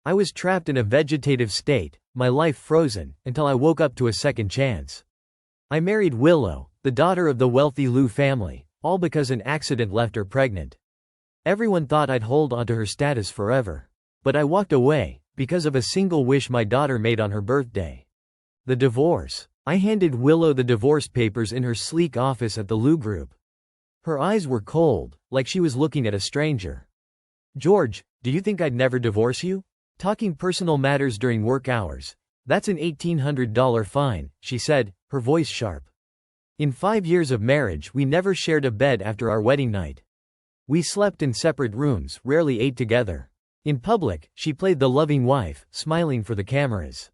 I was trapped in a vegetative state, my life frozen, until I woke up to a second chance. I married Willow, the daughter of the wealthy Liu family, all because an accident left her pregnant. Everyone thought I'd hold onto her status forever. But I walked away, because of a single wish my daughter made on her birthday. The divorce. I handed Willow the divorce papers in her sleek office at the Liu Group. Her eyes were cold, like she was looking at a stranger. "George, do you think I'd never divorce you? Talking personal matters during work hours. That's an $1,800 fine," she said, her voice sharp. In 5 years of marriage, we never shared a bed after our wedding night. We slept in separate rooms, rarely ate together. In public, she played the loving wife, smiling for the cameras.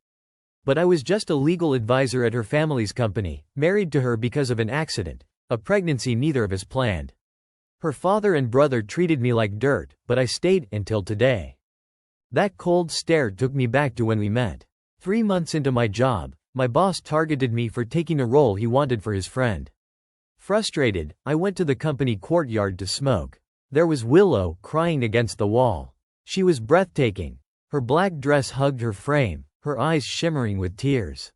But I was just a legal advisor at her family's company, married to her because of an accident, a pregnancy neither of us planned. Her father and brother treated me like dirt, but I stayed until today. That cold stare took me back to when we met. 3 months into my job, my boss targeted me for taking a role he wanted for his friend. Frustrated, I went to the company courtyard to smoke. There was Willow, crying against the wall. She was breathtaking. Her black dress hugged her frame, her eyes shimmering with tears.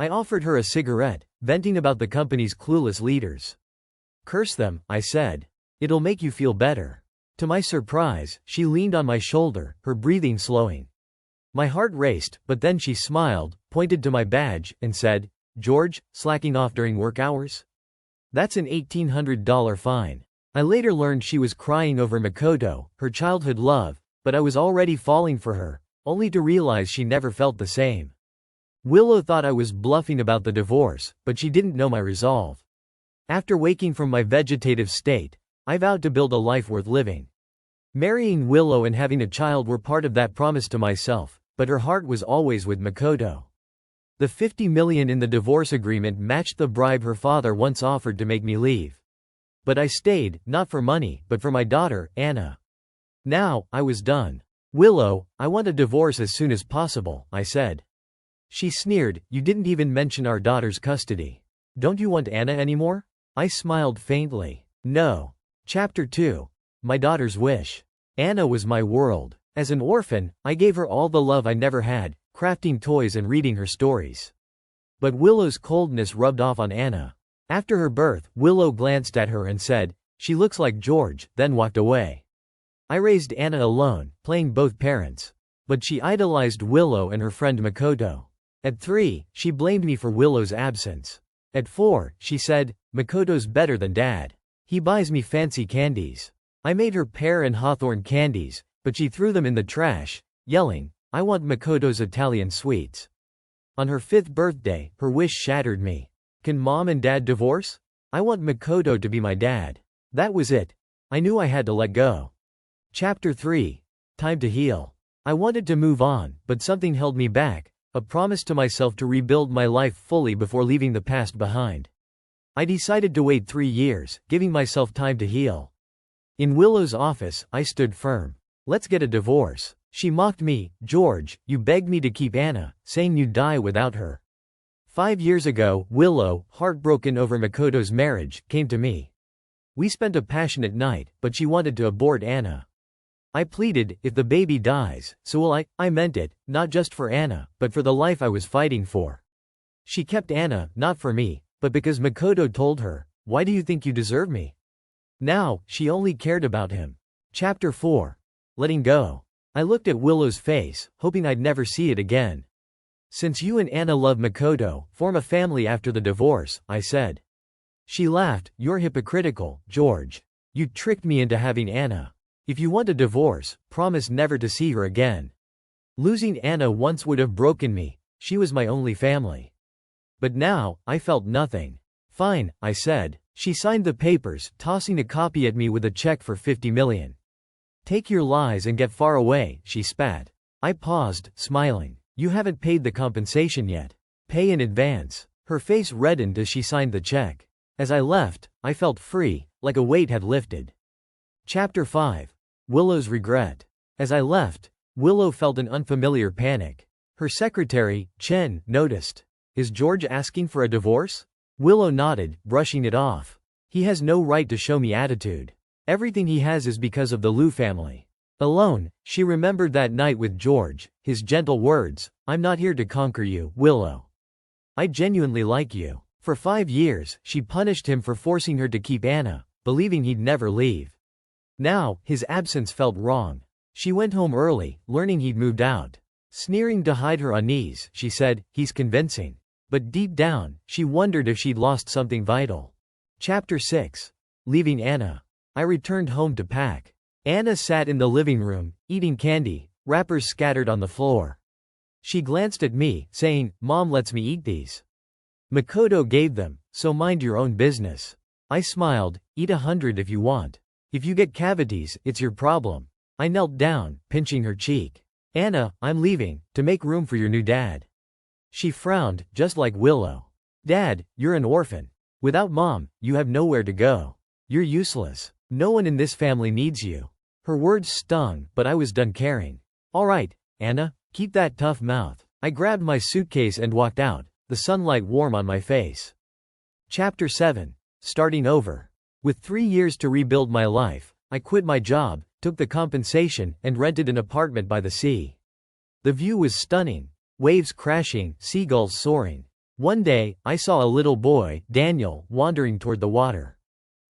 I offered her a cigarette, venting about the company's clueless leaders. "Curse them," I said. "It'll make you feel better." To my surprise, she leaned on my shoulder, her breathing slowing. My heart raced, but then she smiled, pointed to my badge, and said, "George, slacking off during work hours? That's an $1,800 fine." I later learned she was crying over Makoto, her childhood love, but I was already falling for her, only to realize she never felt the same. Willow thought I was bluffing about the divorce, but she didn't know my resolve. After waking from my vegetative state, I vowed to build a life worth living. Marrying Willow and having a child were part of that promise to myself, but her heart was always with Makoto. The $50 million in the divorce agreement matched the bribe her father once offered to make me leave. But I stayed, not for money, but for my daughter, Anna. Now, I was done. "Willow, I want a divorce as soon as possible," I said. She sneered, "You didn't even mention our daughter's custody. Don't you want Anna anymore?" I smiled faintly. "No." Chapter 2. My daughter's wish. Anna was my world. As an orphan, I gave her all the love I never had, crafting toys and reading her stories. But Willow's coldness rubbed off on Anna. After her birth, Willow glanced at her and said, "She looks like George," then walked away. I raised Anna alone, playing both parents. But she idolized Willow and her friend Makoto. At 3, she blamed me for Willow's absence. At 4, she said, "Makoto's better than Dad. He buys me fancy candies." I made her pear and hawthorn candies, but she threw them in the trash, yelling, "I want Makoto's Italian sweets." On her 5th birthday, her wish shattered me. "Can Mom and Dad divorce? I want Makoto to be my dad." That was it. I knew I had to let go. Chapter 3. Time to heal. I wanted to move on, but something held me back, a promise to myself to rebuild my life fully before leaving the past behind. I decided to wait 3 years, giving myself time to heal. In Willow's office, I stood firm. "Let's get a divorce." She mocked me, "George, you begged me to keep Anna, saying you'd die without her." 5 years ago, Willow, heartbroken over Makoto's marriage, came to me. We spent a passionate night, but she wanted to abort Anna. I pleaded, "If the baby dies, so will I." I meant it, not just for Anna, but for the life I was fighting for. She kept Anna, not for me, but because Makoto told her, "Why do you think you deserve me?" Now, she only cared about him. Chapter 4. Letting go. I looked at Willow's face, hoping I'd never see it again. "Since you and Anna love Makoto, form a family after the divorce," I said. She laughed, "You're hypocritical, George. You tricked me into having Anna. If you want a divorce, promise never to see her again." Losing Anna once would have broken me. She was my only family. But now, I felt nothing. "Fine," I said. She signed the papers, tossing a copy at me with a check for $50 million. "Take your lies and get far away," she spat. I paused, smiling. "You haven't paid the compensation yet. Pay in advance." Her face reddened as she signed the check. As I left, I felt free, like a weight had lifted. Chapter 5. Willow's regret. As I left, Willow felt an unfamiliar panic. Her secretary, Chen, noticed. "Is George asking for a divorce?" Willow nodded, brushing it off. "He has no right to show me attitude. Everything he has is because of the Liu family." Alone, she remembered that night with George, his gentle words, "I'm not here to conquer you, Willow. I genuinely like you." For 5 years, she punished him for forcing her to keep Anna, believing he'd never leave. Now, his absence felt wrong. She went home early, learning he'd moved out. Sneering to hide her unease, she said, "He's convincing." But deep down, she wondered if she'd lost something vital. Chapter 6. Leaving Anna. I returned home to pack. Anna sat in the living room, eating candy, wrappers scattered on the floor. She glanced at me, saying, "Mom lets me eat these. Makoto gave them, so mind your own business." I smiled, "Eat 100 if you want. If you get cavities, it's your problem." I knelt down, pinching her cheek. "Anna, I'm leaving, to make room for your new dad." She frowned, just like Willow. "Dad, you're an orphan. Without Mom, you have nowhere to go. You're useless. No one in this family needs you." Her words stung, but I was done caring. "All right, Anna, keep that tough mouth." I grabbed my suitcase and walked out, the sunlight warm on my face. Chapter 7. Starting over. With 3 years to rebuild my life, I quit my job, took the compensation, and rented an apartment by the sea. The view was stunning. Waves crashing, seagulls soaring. One day, I saw a little boy, Daniel, wandering toward the water.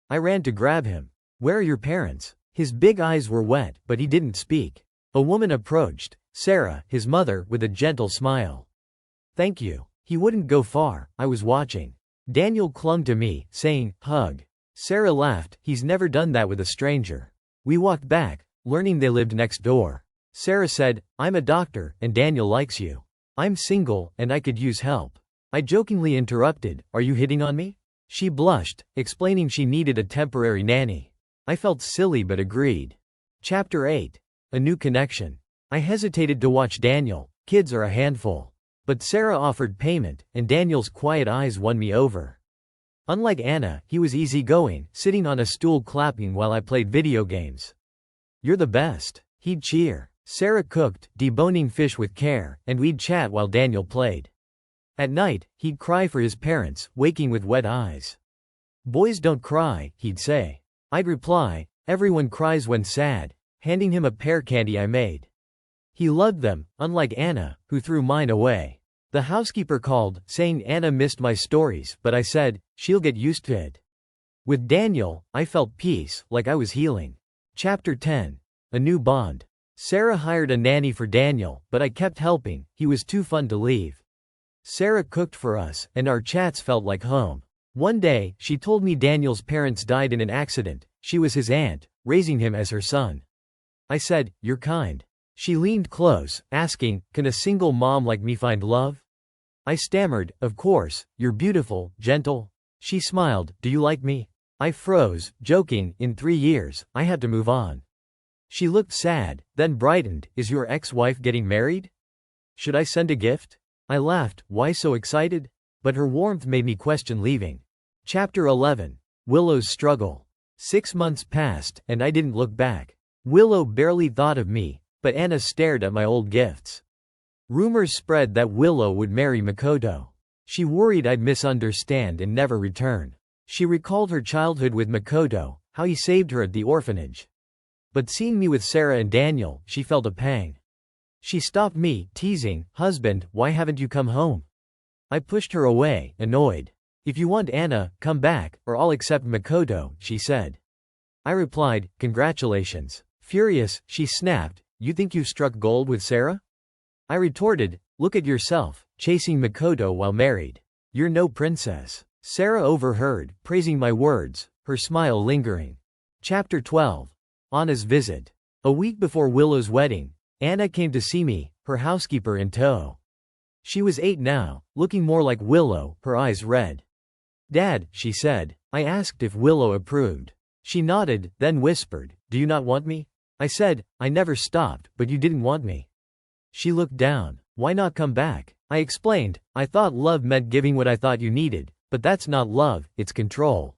I ran to grab him. "Where are your parents?" His big eyes were wet, but he didn't speak. A woman approached, Sarah, his mother, with a gentle smile. "Thank you." He wouldn't go far, I was watching. Daniel clung to me, saying, "Hug." Sarah laughed, "He's never done that with a stranger." We walked back, learning they lived next door. Sarah said, "I'm a doctor, and Daniel likes you. I'm single, and I could use help." I jokingly interrupted, "Are you hitting on me?" She blushed, explaining she needed a temporary nanny. I felt silly but agreed. Chapter 8. A new connection. I hesitated to watch Daniel. Kids are a handful. But Sarah offered payment, and Daniel's quiet eyes won me over. Unlike Anna, he was easygoing, sitting on a stool clapping while I played video games. "You're the best." He'd cheer. Sarah cooked, deboning fish with care, and we'd chat while Daniel played. At night, he'd cry for his parents, waking with wet eyes. "Boys don't cry," he'd say. I'd reply, "Everyone cries when sad," handing him a pear candy I made. He loved them, unlike Anna, who threw mine away. The housekeeper called, saying Anna missed my stories, but I said, "She'll get used to it." With Daniel, I felt peace, like I was healing. Chapter 10. A new bond. Sarah hired a nanny for Daniel, but I kept helping, he was too fun to leave. Sarah cooked for us, and our chats felt like home. One day, she told me Daniel's parents died in an accident. She was his aunt, raising him as her son. I said, "You're kind." She leaned close, asking, "Can a single mom like me find love?" I stammered, "Of course, you're beautiful, gentle." She smiled, "Do you like me?" I froze, joking, in 3 years, I had to move on. She looked sad, then brightened, "Is your ex-wife getting married? Should I send a gift?" I laughed, "Why so excited?" But her warmth made me question leaving. Chapter 11. Willow's struggle. 6 months passed, and I didn't look back. Willow barely thought of me, but Anna stared at my old gifts. Rumors spread that Willow would marry Makoto. She worried I'd misunderstand and never return. She recalled her childhood with Makoto, how he saved her at the orphanage. But seeing me with Sarah and Daniel, she felt a pang. She stopped me, teasing, "Husband, why haven't you come home?" I pushed her away, annoyed. "If you want Anna, come back, or I'll accept Makoto," she said. I replied, "Congratulations." Furious, she snapped, "You think you've struck gold with Sarah?" I retorted, "Look at yourself, chasing Makoto while married. You're no princess." Sarah overheard, praising my words, her smile lingering. Chapter 12. Anna's visit. A week before Willow's wedding, Anna came to see me, her housekeeper in tow. She was 8 now, looking more like Willow, her eyes red. "Dad," she said. I asked if Willow approved. She nodded, then whispered, "Do you not want me?" I said, "I never stopped, but you didn't want me." She looked down. "Why not come back?" I explained, "I thought love meant giving what I thought you needed, but that's not love, it's control.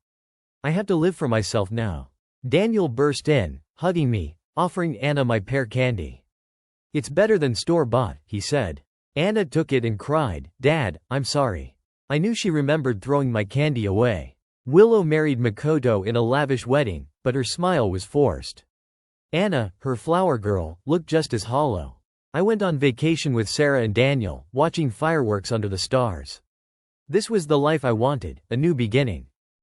I have to live for myself now." Daniel burst in, hugging me, offering Anna my pear candy. "It's better than store-bought," he said. Anna took it and cried, "Dad, I'm sorry." I knew she remembered throwing my candy away. Willow married Makoto in a lavish wedding, but her smile was forced. Anna, her flower girl, looked just as hollow. I went on vacation with Sarah and Daniel, watching fireworks under the stars. This was the life I wanted, a new beginning.